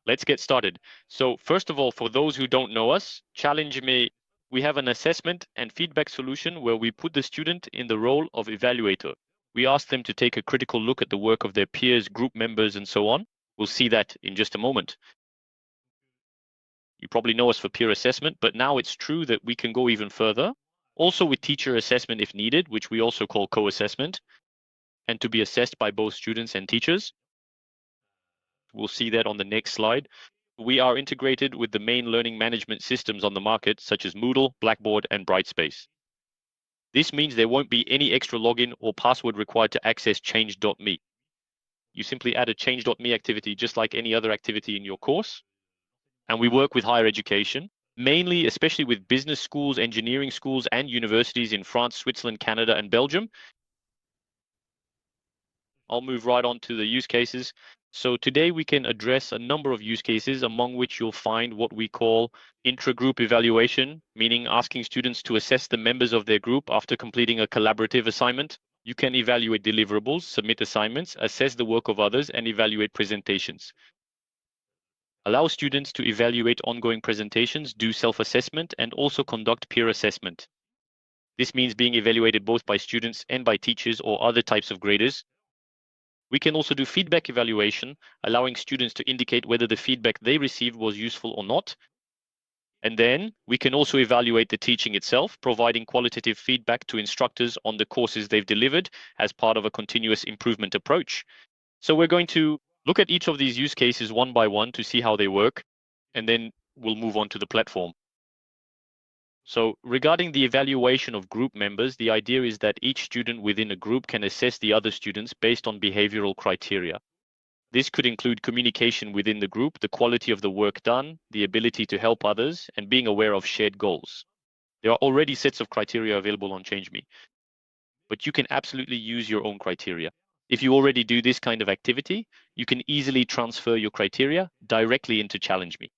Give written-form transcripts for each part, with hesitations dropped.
Let's get started. So first of all, for those who don't know us, ChallengeMe, we have an assessment and feedback solution where we put the student in the role of evaluator. We ask them to take a critical look at the work of their peers, group members, and so on. We'll see that in just a moment. You probably know us for peer assessment, but now it's true that we can go even further. Also with teacher assessment if needed, which we also call co-assessment, and to be assessed by both students and teachers. We'll see that on the next slide. We are integrated with the main learning management systems on the market, such as Moodle, Blackboard, and Brightspace. This means there won't be any extra login or password required to access change.me. You simply add a change.me activity just like any other activity in your course. And we work with higher education, mainly, especially with business schools, engineering schools, and universities in France, Switzerland, Canada, and Belgium. I'll move right on to the use cases. So today we can address a number of use cases, among which you'll find what we call intra-group evaluation, meaning asking students to assess the members of their group after completing a collaborative assignment. You can evaluate deliverables, submit assignments, assess the work of others, and evaluate presentations. Allow students to evaluate ongoing presentations, do self-assessment, and also conduct peer assessment. This means being evaluated both by students and by teachers or other types of graders. We can also do feedback evaluation, allowing students to indicate whether the feedback they received was useful or not. And then we can also evaluate the teaching itself, providing qualitative feedback to instructors on the courses they've delivered as part of a continuous improvement approach. So we're going to look at each of these use cases one by one to see how they work, and then we'll move on to the platform. So regarding the evaluation of group members, the idea is that each student within a group can assess the other students based on behavioral criteria. This could include communication within the group, the quality of the work done, the ability to help others, and being aware of shared goals. There are already sets of criteria available on ChangeMe, but you can absolutely use your own criteria. If you already do this kind of activity, you can easily transfer your criteria directly into ChallengeMe.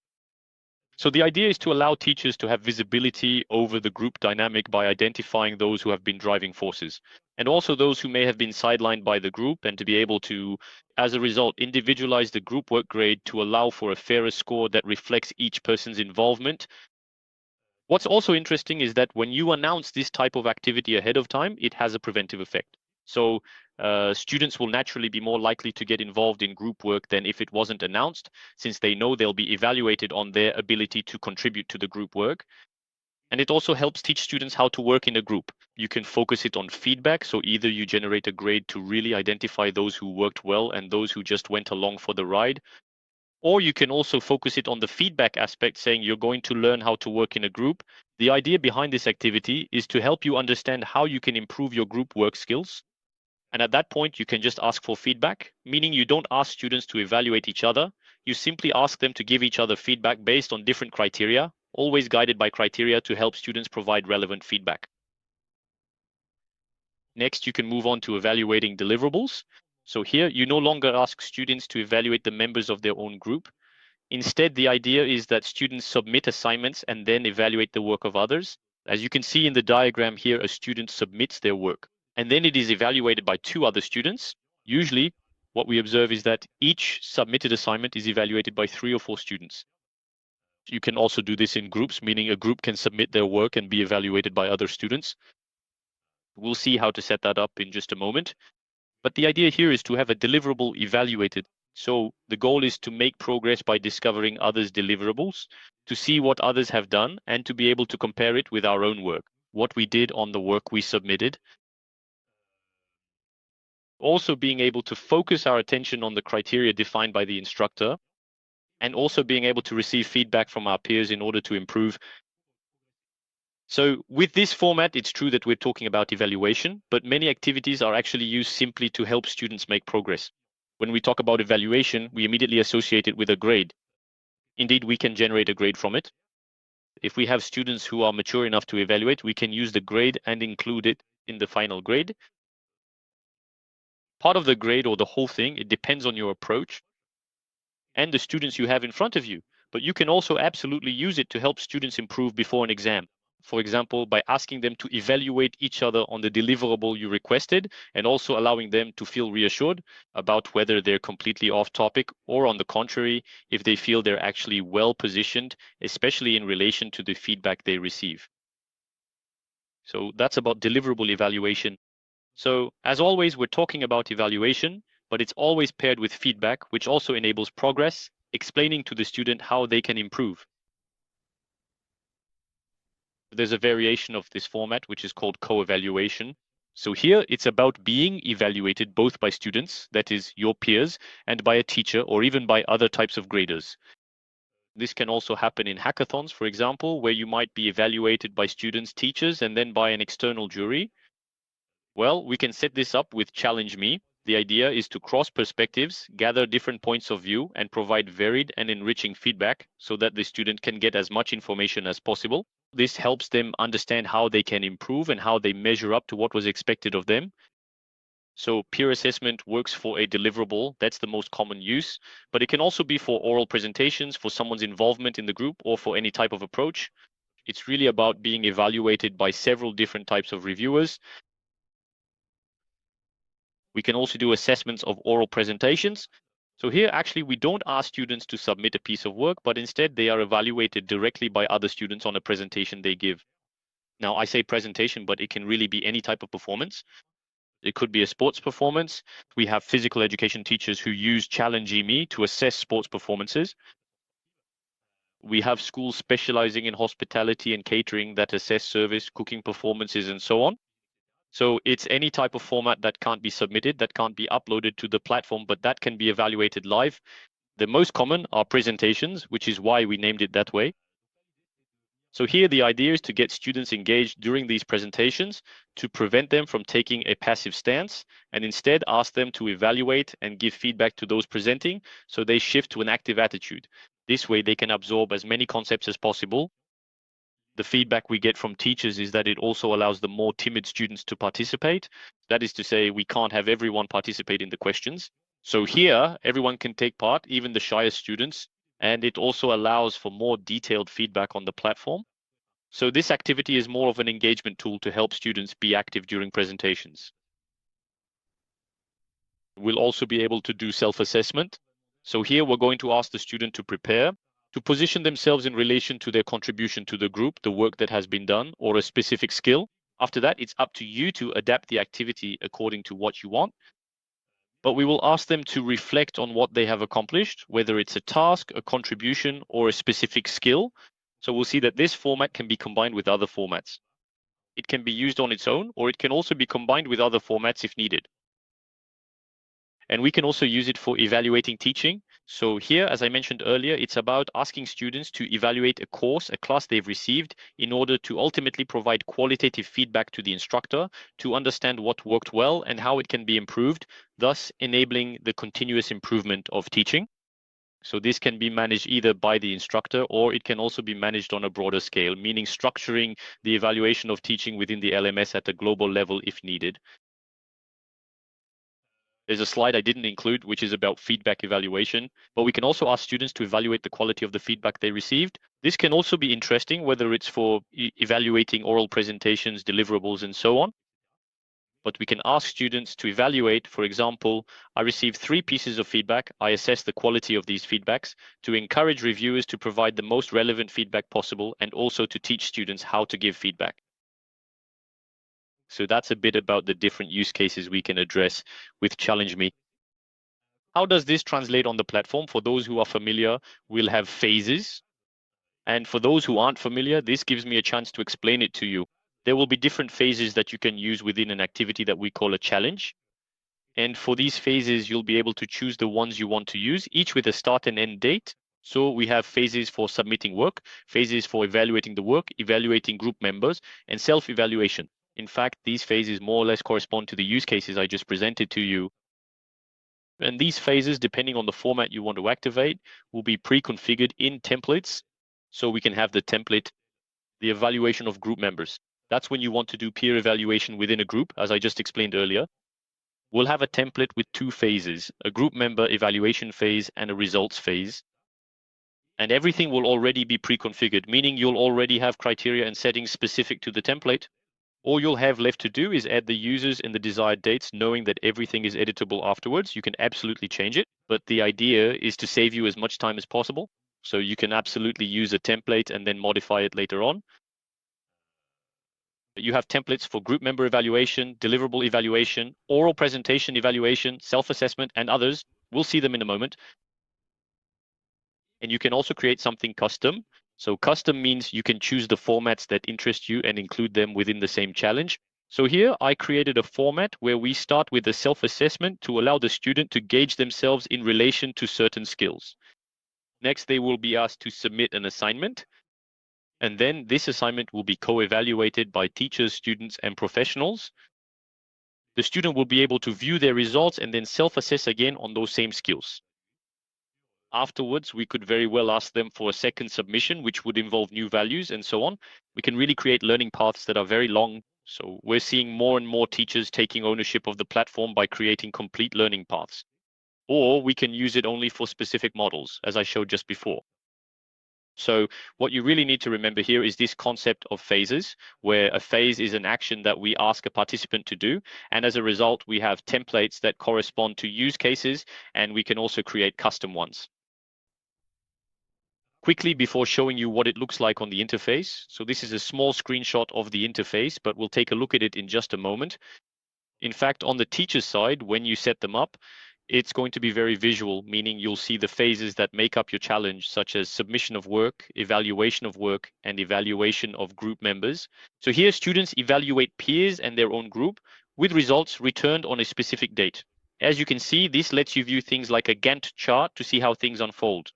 So the idea is to allow teachers to have visibility over the group dynamic by identifying those who have been driving forces and also those who may have been sidelined by the group, and to be able to, as a result, individualize the group work grade to allow for a fairer score that reflects each person's involvement. What's also interesting is that when you announce this type of activity ahead of time, it has a preventive effect. So students will naturally be more likely to get involved in group work than if it wasn't announced, since they know they'll be evaluated on their ability to contribute to the group work. And it also helps teach students how to work in a group. You can focus it on feedback, so either you generate a grade to really identify those who worked well and those who just went along for the ride, or you can also focus it on the feedback aspect, saying you're going to learn how to work in a group. The idea behind this activity is to help you understand how you can improve your group work skills. And at that point, you can just ask for feedback, meaning you don't ask students to evaluate each other. You simply ask them to give each other feedback based on different criteria, always guided by criteria to help students provide relevant feedback. Next, you can move on to evaluating deliverables. So here, you no longer ask students to evaluate the members of their own group. Instead, the idea is that students submit assignments and then evaluate the work of others. As you can see in the diagram here, a student submits their work, and then it is evaluated by two other students. Usually, what we observe is that each submitted assignment is evaluated by 3 or 4 students. You can also do this in groups, meaning a group can submit their work and be evaluated by other students. We'll see how to set that up in just a moment. But the idea here is to have a deliverable evaluated. So the goal is to make progress by discovering others' deliverables, to see what others have done, and to be able to compare it with our own work, what we did on the work we submitted. Also being able to focus our attention on the criteria defined by the instructor, and also being able to receive feedback from our peers in order to improve. So with this format, it's true that we're talking about evaluation, but many activities are actually used simply to help students make progress. When we talk about evaluation, we immediately associate it with a grade. Indeed, we can generate a grade from it. If we have students who are mature enough to evaluate, we can use the grade and include it in the final grade. Part of the grade or the whole thing, it depends on your approach and the students you have in front of you. But you can also absolutely use it to help students improve before an exam. for example, by asking them to evaluate each other on the deliverable you requested, and also allowing them to feel reassured about whether they're completely off topic, or on the contrary, if they feel they're actually well positioned, especially in relation to the feedback they receive. So that's about deliverable evaluation. So as always, we're talking about evaluation, but it's always paired with feedback, which also enables progress, explaining to the student how they can improve. There's a variation of this format, which is called co-evaluation. So here it's about being evaluated both by students, that is your peers, and by a teacher, or even by other types of graders. This can also happen in hackathons, for example, where you might be evaluated by students, teachers, and then by an external jury. Well, we can set this up with ChallengeMe. The idea is to cross perspectives, gather different points of view, and provide varied and enriching feedback so that the student can get as much information as possible. This helps them understand how they can improve and how they measure up to what was expected of them. So peer assessment works for a deliverable. That's the most common use, but it can also be for oral presentations, for someone's involvement in the group, or for any type of approach. It's really about being evaluated by several different types of reviewers. We can also do assessments of oral presentations. So here, actually, we don't ask students to submit a piece of work, but instead they are evaluated directly by other students on a presentation they give. Now, I say presentation, but it can really be any type of performance. It could be a sports performance. We have physical education teachers who use ChallengeMe to assess sports performances. We have schools specializing in hospitality and catering that assess service, cooking performances, and so on. So it's any type of format that can't be submitted, that can't be uploaded to the platform, but that can be evaluated live. The most common are presentations, which is why we named it that way. So here the idea is to get students engaged during these presentations, to prevent them from taking a passive stance, and instead ask them to evaluate and give feedback to those presenting, so they shift to an active attitude. This way they can absorb as many concepts as possible. The feedback we get from teachers is that it also allows the more timid students to participate. That is to say, we can't have everyone participate in the questions. So here, everyone can take part, even the shyest students, and it also allows for more detailed feedback on the platform. So this activity is more of an engagement tool to help students be active during presentations. We'll also be able to do self-assessment. So here we're going to ask the student to prepare, to position themselves in relation to their contribution to the group, the work that has been done, or a specific skill. After that, it's up to you to adapt the activity according to what you want. But we will ask them to reflect on what they have accomplished, whether it's a task, a contribution, or a specific skill. So we'll see that this format can be combined with other formats. It can be used on its own, or it can also be combined with other formats if needed. And we can also use it for evaluating teaching. So here, as I mentioned earlier, it's about asking students to evaluate a course, a class they've received, in order to ultimately provide qualitative feedback to the instructor to understand what worked well and how it can be improved, thus enabling the continuous improvement of teaching. So this can be managed either by the instructor, or it can also be managed on a broader scale, meaning structuring the evaluation of teaching within the LMS at a global level if needed. There's a slide I didn't include, which is about feedback evaluation, but we can also ask students to evaluate the quality of the feedback they received. This can also be interesting, whether it's for evaluating oral presentations, deliverables, and so on. But we can ask students to evaluate, for example, I received 3 pieces of feedback. I assess the quality of these feedbacks to encourage reviewers to provide the most relevant feedback possible, and also to teach students how to give feedback. So that's a bit about the different use cases we can address with ChallengeMe. How does this translate on the platform? For those who are familiar, we'll have phases. And for those who aren't familiar, this gives me a chance to explain it to you. There will be different phases that you can use within an activity that we call a challenge. And for these phases, you'll be able to choose the ones you want to use, each with a start and end date. So we have phases for submitting work, phases for evaluating the work, evaluating group members, and self-evaluation. In fact, these phases more or less correspond to the use cases I just presented to you. And these phases, depending on the format you want to activate, will be pre-configured in templates. So we can have the template, the evaluation of group members. That's when you want to do peer evaluation within a group, as I just explained earlier. We'll have a template with 2 phases, a group member evaluation phase and a results phase. And everything will already be pre-configured, meaning you'll already have criteria and settings specific to the template. All you'll have left to do is add the users and the desired dates, knowing that everything is editable afterwards. You can absolutely change it, but the idea is to save you as much time as possible. So you can absolutely use a template and then modify it later on. You have templates for group member evaluation, deliverable evaluation, oral presentation evaluation, self-assessment, and others. We'll see them in a moment. And you can also create something custom. So custom means you can choose the formats that interest you and include them within the same challenge. So here I created a format where we start with a self-assessment to allow the student to gauge themselves in relation to certain skills. Next, they will be asked to submit an assignment. And then this assignment will be co-evaluated by teachers, students, and professionals. The student will be able to view their results and then self-assess again on those same skills. Afterwards, we could very well ask them for a second submission, which would involve new values and so on. We can really create learning paths that are very long. So we're seeing more and more teachers taking ownership of the platform by creating complete learning paths. Or we can use it only for specific models, as I showed just before. So what you really need to remember here is this concept of phases, where a phase is an action that we ask a participant to do. And as a result, we have templates that correspond to use cases, and we can also create custom ones. Quickly before showing you what it looks like on the interface. So this is a small screenshot of the interface, but we'll take a look at it in just a moment. In fact, on the teacher's side, when you set them up, it's going to be very visual, meaning you'll see the phases that make up your challenge, such as submission of work, evaluation of work, and evaluation of group members. So here, students evaluate peers and their own group with results returned on a specific date. As you can see, this lets you view things like a Gantt chart to see how things unfold.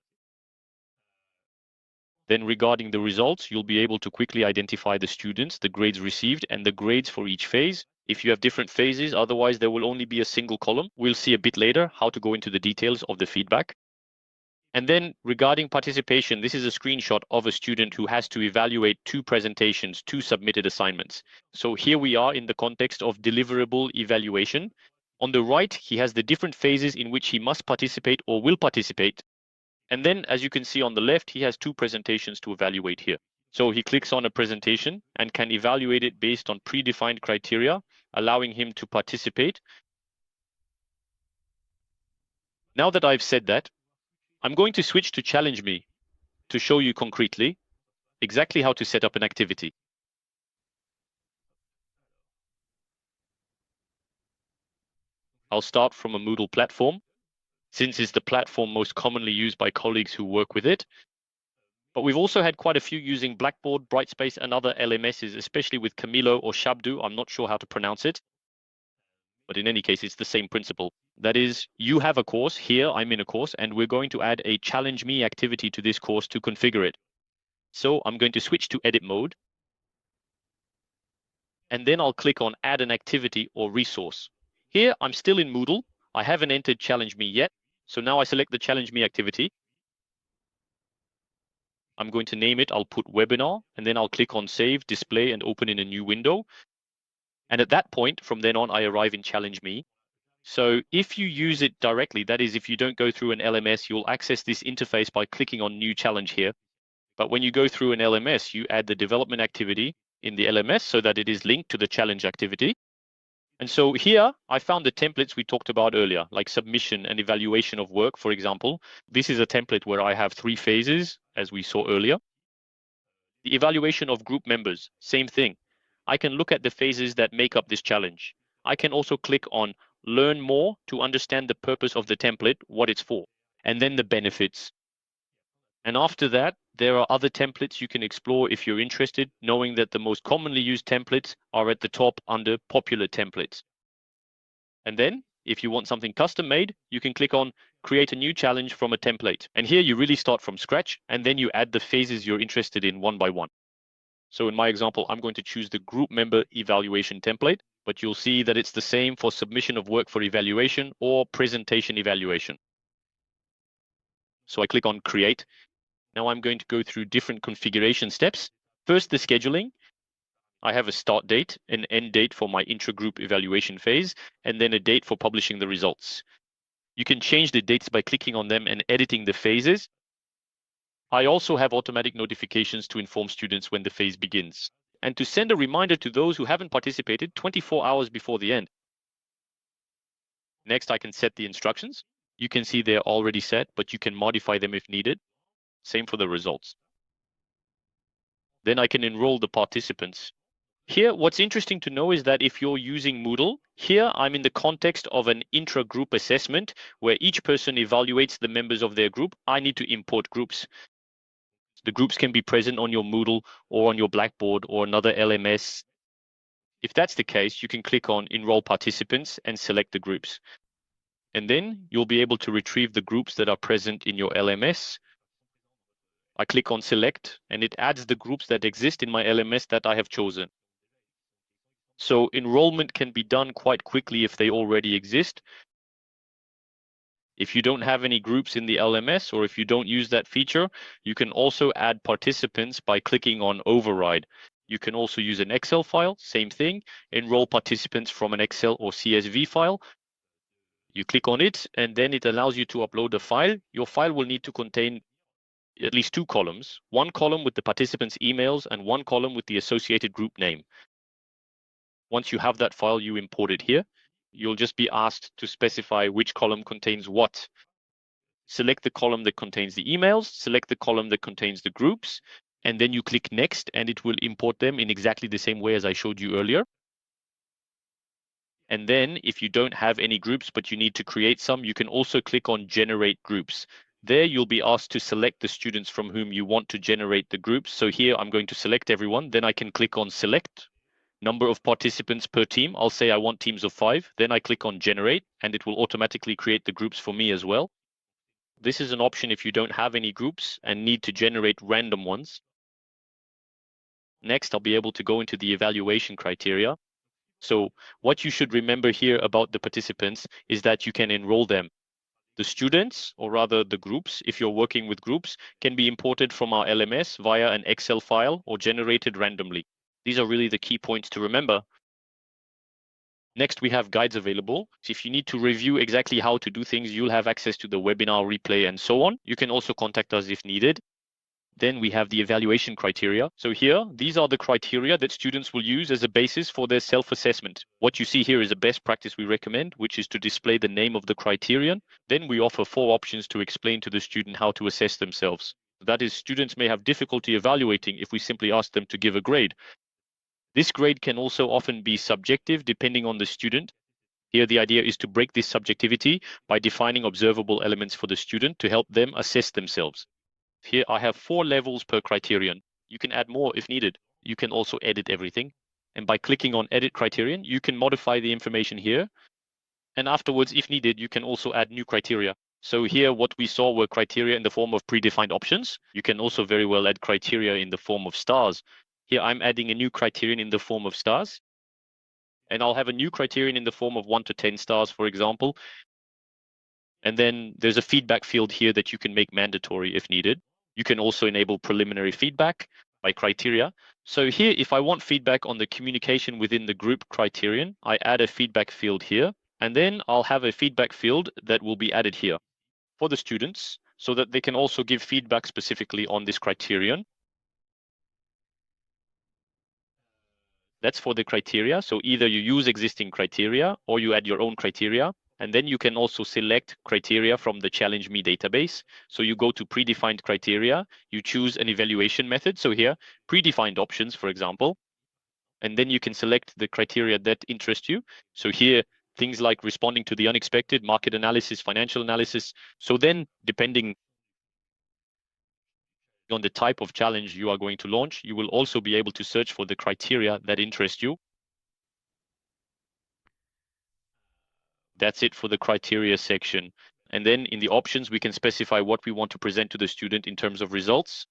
Then regarding the results, you'll be able to quickly identify the students, the grades received, and the grades for each phase. If you have different phases, otherwise there will only be a single column. We'll see a bit later how to go into the details of the feedback. And then regarding participation, this is a screenshot of a student who has to evaluate 2 presentations, 2 submitted assignments. So here we are in the context of deliverable evaluation. On the right, he has the different phases in which he must participate or will participate. And then, as you can see on the left, he has 2 presentations to evaluate here. So he clicks on a presentation and can evaluate it based on predefined criteria, allowing him to participate. Now that I've said that, I'm going to switch to ChallengeMe to show you concretely exactly how to set up an activity. I'll start from a Moodle platform, since it's the platform most commonly used by colleagues who work with it. But we've also had quite a few using Blackboard, Brightspace, and other LMSs, especially with Camilo or Shabdu. I'm not sure how to pronounce it. But in any case, it's the same principle. That is, you have a course. Here, I'm in a course, and we're going to add a ChallengeMe activity to this course to configure it. So I'm going to switch to edit mode. And then I'll click on add an activity or resource. Here, I'm still in Moodle. I haven't entered ChallengeMe yet. So now I select the ChallengeMe activity. I'm going to name it, I'll put webinar, and then I'll click on save, display, and open in a new window. And at that point, from then on, I arrive in ChallengeMe. So if you use it directly, that is, if you don't go through an LMS, you'll access this interface by clicking on new challenge here. But when you go through an LMS, you add the development activity in the LMS so that it is linked to the challenge activity. And so here I found the templates we talked about earlier, like submission and evaluation of work, for example. This is a template where I have 3 phases, as we saw earlier. The evaluation of group members, same thing. I can look at the phases that make up this challenge. I can also click on learn more to understand the purpose of the template, what it's for, and then the benefits. And after that, there are other templates you can explore if you're interested, knowing that the most commonly used templates are at the top under popular templates. And then, if you want something custom made, you can click on create a new challenge from a template. And here you really start from scratch, and then you add the phases you're interested in one by one. So in my example, I'm going to choose the group member evaluation template, but you'll see that it's the same for submission of work for evaluation or presentation evaluation. So I click on create. Now I'm going to go through different configuration steps. First, the scheduling. I have a start date, an end date for my intra-group evaluation phase, and then a date for publishing the results. You can change the dates by clicking on them and editing the phases. I also have automatic notifications to inform students when the phase begins, and to send a reminder to those who haven't participated 24 hours before the end. Next, I can set the instructions. You can see they're already set, but you can modify them if needed. Same for the results. Then I can enroll the participants. Here, what's interesting to know is that if you're using Moodle, here I'm in the context of an intra-group assessment where each person evaluates the members of their group. I need to import groups. The groups can be present on your Moodle or on your Blackboard or another LMS. If that's the case, you can click on Enroll Participants and select the groups. And then you'll be able to retrieve the groups that are present in your LMS. I click on Select, and it adds the groups that exist in my LMS that I have chosen. So enrollment can be done quite quickly if they already exist. If you don't have any groups in the LMS, or if you don't use that feature, you can also add participants by clicking on Override. You can also use an Excel file, same thing, enroll participants from an Excel or CSV file. You click on it, and then it allows you to upload a file. Your file will need to contain at least 2 columns, one column with the participants' emails and one column with the associated group name. Once you have that file, you import it here. You'll just be asked to specify which column contains what. Select the column that contains the emails, select the column that contains the groups, and then you click Next, and it will import them in exactly the same way as I showed you earlier. And then if you don't have any groups, but you need to create some, you can also click on Generate Groups. There you'll be asked to select the students from whom you want to generate the groups. So here I'm going to select everyone. Then I can click on Select. Number of participants per team. I'll say I want teams of 5. Then I click on Generate, and it will automatically create the groups for me as well. This is an option if you don't have any groups and need to generate random ones. Next, I'll be able to go into the evaluation criteria. So what you should remember here about the participants is that you can enroll them. The students, or rather the groups, if you're working with groups, can be imported from our LMS via an Excel file or generated randomly. These are really the key points to remember. Next, we have guides available. So if you need to review exactly how to do things, you'll have access to the webinar replay and so on. You can also contact us if needed. Then we have the evaluation criteria. So here, these are the criteria that students will use as a basis for their self-assessment. What you see here is a best practice we recommend, which is to display the name of the criterion. Then we offer 4 options to explain to the student how to assess themselves. That is, students may have difficulty evaluating if we simply ask them to give a grade. This grade can also often be subjective depending on the student. Here, the idea is to break this subjectivity by defining observable elements for the student to help them assess themselves. Here, I have 4 levels per criterion. You can add more if needed. You can also edit everything. And by clicking on Edit Criterion, you can modify the information here. And afterwards, if needed, you can also add new criteria. So here, what we saw were criteria in the form of predefined options. You can also very well add criteria in the form of stars. Here, I'm adding a new criterion in the form of stars. And I'll have a new criterion in the form of 1 to 10 stars, for example. And then there's a feedback field here that you can make mandatory if needed. You can also enable preliminary feedback by criteria. So here, if I want feedback on the communication within the group criterion, I add a feedback field here. And then I'll have a feedback field that will be added here for the students so that they can also give feedback specifically on this criterion. That's for the criteria. So either you use existing criteria or you add your own criteria. And then you can also select criteria from the ChallengeMe database. So you go to predefined criteria, you choose an evaluation method. So here, predefined options, for example, and then you can select the criteria that interest you. So here, things like responding to the unexpected, market analysis, financial analysis. So then, depending on the type of challenge you are going to launch, you will also be able to search for the criteria that interest you. That's it for the criteria section. And then in the options, we can specify what we want to present to the student in terms of results.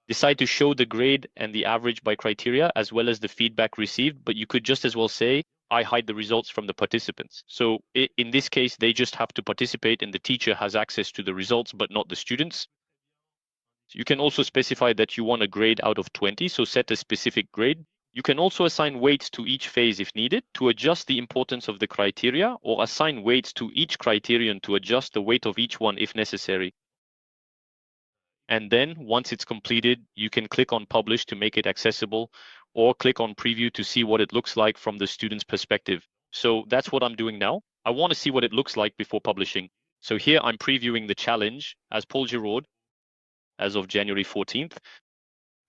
Decide to show the grade and the average by criteria, as well as the feedback received, but you could just as well say, I hide the results from the participants. So in this case, they just have to participate and the teacher has access to the results, but not the students. You can also specify that you want a grade out of 20, so set a specific grade. You can also assign weights to each phase if needed to adjust the importance of the criteria, or assign weights to each criterion to adjust the weight of each one if necessary. And then once it's completed, you can click on publish to make it accessible, or click on preview to see what it looks like from the student's perspective. So that's what I'm doing now. I want to see what it looks like before publishing. So here I'm previewing the challenge as Paul Giroud as of January 14th.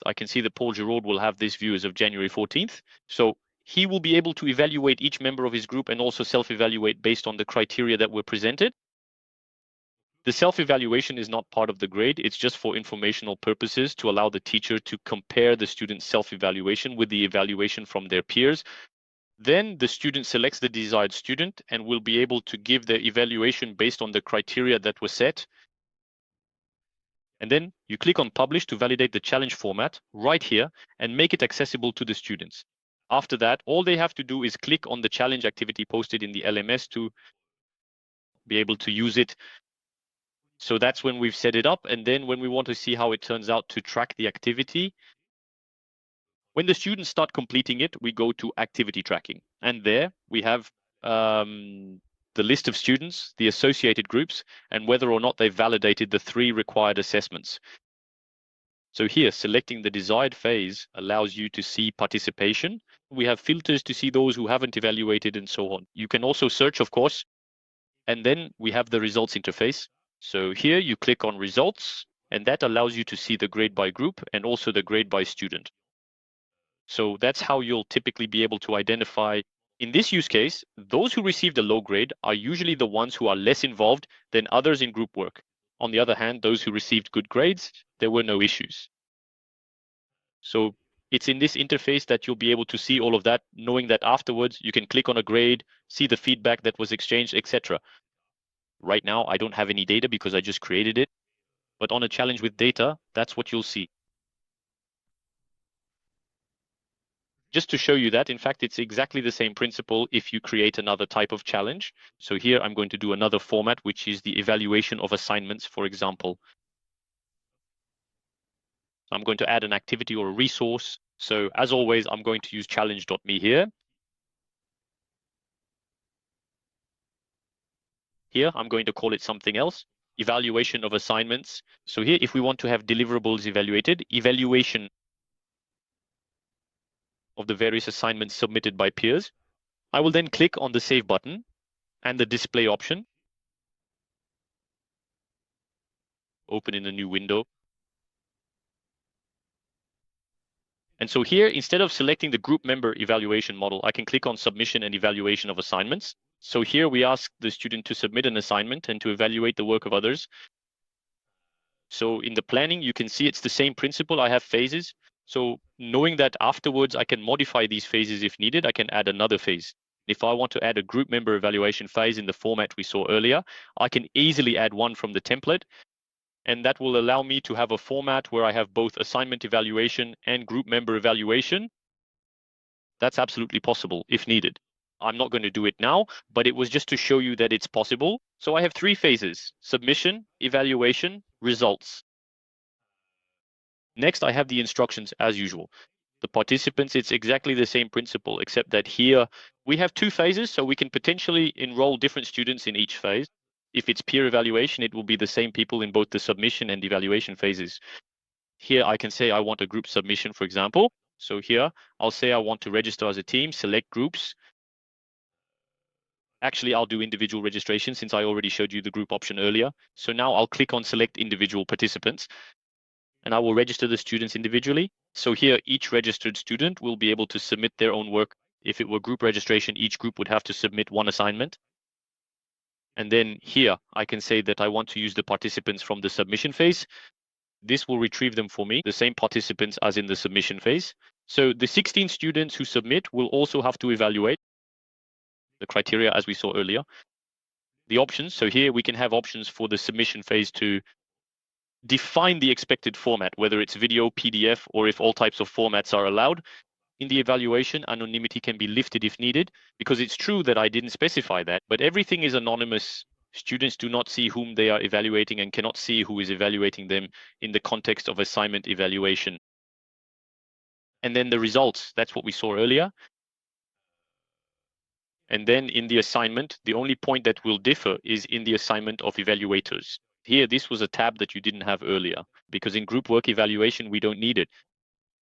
I can see that Paul Giroud will have this view as of January 14th. So he will be able to evaluate each member of his group and also self-evaluate based on the criteria that were presented. The self-evaluation is not part of the grade. It's just for informational purposes to allow the teacher to compare the student's self-evaluation with the evaluation from their peers. Then the student selects the desired student and will be able to give their evaluation based on the criteria that were set. And then you click on publish to validate the challenge format right here and make it accessible to the students. After that, all they have to do is click on the challenge activity posted in the LMS to be able to use it. So that's when we've set it up. And then when we want to see how it turns out to track the activity, when the students start completing it, we go to activity tracking. And there we have the list of students, the associated groups, and whether or not they've validated the 3 required assessments. So here, selecting the desired phase allows you to see participation. We have filters to see those who haven't evaluated and so on. You can also search, of course, and then we have the results interface. So here you click on results, and that allows you to see the grade by group and also the grade by student. So that's how you'll typically be able to identify. In this use case, those who received a low grade are usually the ones who are less involved than others in group work. On the other hand, those who received good grades, there were no issues. So it's in this interface that you'll be able to see all of that, knowing that afterwards you can click on a grade, see the feedback that was exchanged, etc. Right now, I don't have any data because I just created it, but on a challenge with data, that's what you'll see. Just to show you that, in fact, it's exactly the same principle if you create another type of challenge. So here I'm going to do another format, which is the evaluation of assignments, for example. So I'm going to add an activity or a resource. So as always, I'm going to use challenge.me here. Here, I'm going to call it something else, evaluation of assignments. So here, if we want to have deliverables evaluated, evaluation of the various assignments submitted by peers, I will then click on the Save button and the display option. Open in a new window. And so here, instead of selecting the group member evaluation model, I can click on Submission and Evaluation of Assignments. So here we ask the student to submit an assignment and to evaluate the work of others. So in the planning, you can see it's the same principle. I have phases. So knowing that afterwards I can modify these phases if needed, I can add another phase. If I want to add a group member evaluation phase in the format we saw earlier, I can easily add one from the template. And that will allow me to have a format where I have both assignment evaluation and group member evaluation. That's absolutely possible if needed. I'm not going to do it now, but it was just to show you that it's possible. So I have 3 phases: submission, evaluation, results. Next, I have the instructions as usual. The participants, it's exactly the same principle, except that here we have 2 phases, so we can potentially enroll different students in each phase. If it's peer evaluation, it will be the same people in both the submission and evaluation phases. Here I can say I want a group submission, for example. So here I'll say I want to register as a team, select groups. Actually, I'll do individual registration since I already showed you the group option earlier. So now I'll click on select individual participants and I will register the students individually. So here, each registered student will be able to submit their own work. If it were group registration, each group would have to submit 1 assignment. And then here, I can say that I want to use the participants from the submission phase. This will retrieve them for me, the same participants as in the submission phase. So the 16 students who submit will also have to evaluate the criteria as we saw earlier. The options, so here we can have options for the submission phase to define the expected format, whether it's video, PDF, or if all types of formats are allowed. In the evaluation, anonymity can be lifted if needed, because it's true that I didn't specify that, but everything is anonymous. Students do not see whom they are evaluating and cannot see who is evaluating them in the context of assignment evaluation. And then the results, that's what we saw earlier. And then in the assignment, the only point that will differ is in the assignment of evaluators. Here, this was a tab that you didn't have earlier, because in group work evaluation, we don't need it.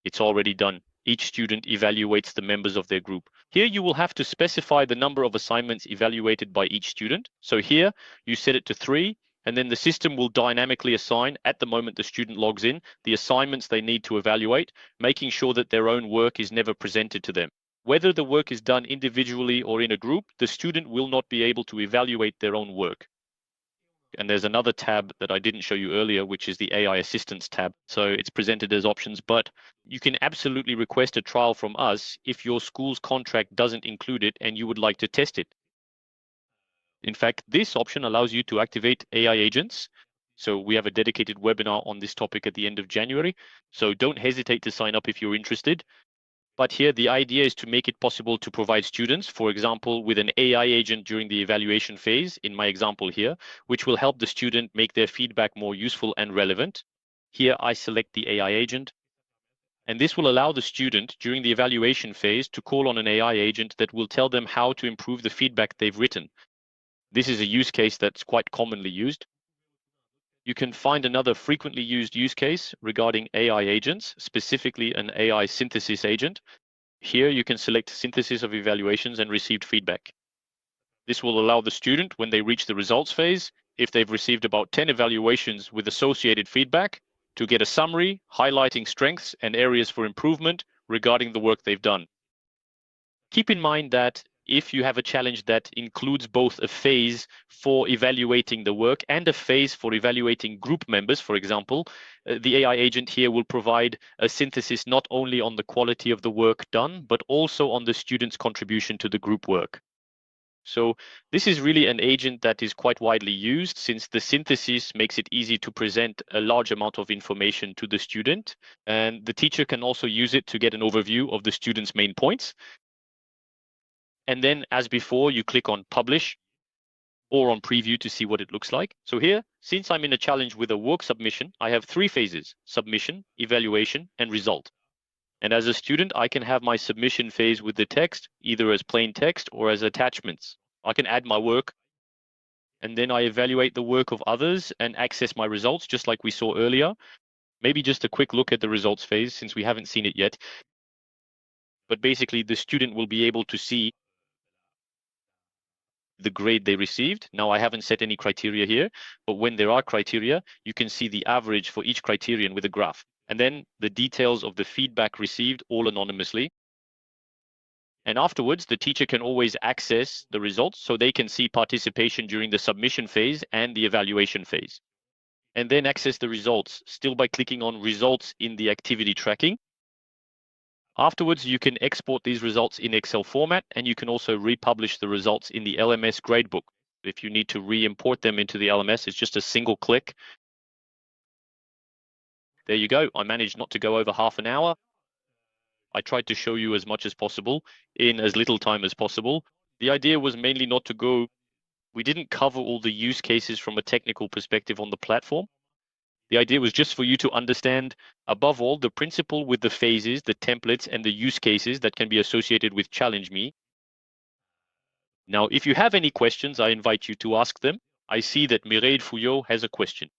It's already done. Each student evaluates the members of their group. Here you will have to specify the number of assignments evaluated by each student. So here you set it to 3, and then the system will dynamically assign, at the moment the student logs in, the assignments they need to evaluate, making sure that their own work is never presented to them. Whether the work is done individually or in a group, the student will not be able to evaluate their own work. And there's another tab that I didn't show you earlier, which is the AI Assistance tab. So it's presented as options, but you can absolutely request a trial from us if your school's contract doesn't include it and you would like to test it. In fact, this option allows you to activate AI agents. So we have a dedicated webinar on this topic at the end of January. So don't hesitate to sign up if you're interested. But here, the idea is to make it possible to provide students, for example, with an AI agent during the evaluation phase, in my example here, which will help the student make their feedback more useful and relevant. Here, I select the AI agent. And this will allow the student during the evaluation phase to call on an AI agent that will tell them how to improve the feedback they've written. This is a use case that's quite commonly used. You can find another frequently used use case regarding AI agents, specifically an AI synthesis agent. Here you can select synthesis of evaluations and received feedback. This will allow the student, when they reach the results phase, if they've received about 10 evaluations with associated feedback, to get a summary highlighting strengths and areas for improvement regarding the work they've done. Keep in mind that if you have a challenge that includes both a phase for evaluating the work and a phase for evaluating group members, for example, the AI agent here will provide a synthesis not only on the quality of the work done, but also on the student's contribution to the group work. So this is really an agent that is quite widely used, since the synthesis makes it easy to present a large amount of information to the student. And the teacher can also use it to get an overview of the student's main points. And then, as before, you click on Publish or on Preview to see what it looks like. So here, since I'm in a challenge with a work submission, I have 3 phases: submission, evaluation, and result. And as a student, I can have my submission phase with the text, either as plain text or as attachments. I can add my work, and then I evaluate the work of others and access my results, just like we saw earlier. Maybe just a quick look at the results phase, since we haven't seen it yet. But basically, the student will be able to see the grade they received. Now, I haven't set any criteria here, but when there are criteria, you can see the average for each criterion with a graph, and then the details of the feedback received, all anonymously. And afterwards, the teacher can always access the results, so they can see participation during the submission phase and the evaluation phase. And then access the results, still by clicking on Results in the activity tracking. Afterwards, you can export these results in Excel format, and you can also republish the results in the LMS gradebook. If you need to re-import them into the LMS, it's just a single click. There you go. I managed not to go over half an hour. I tried to show you as much as possible in as little time as possible. The idea was mainly not to go, we didn't cover all the use cases from a technical perspective on the platform. The idea was just for you to understand, above all, the principle with the phases, the templates, and the use cases that can be associated with ChallengeMe. Now, if you have any questions, I invite you to ask them. I see that Mireille Fouillot has a question.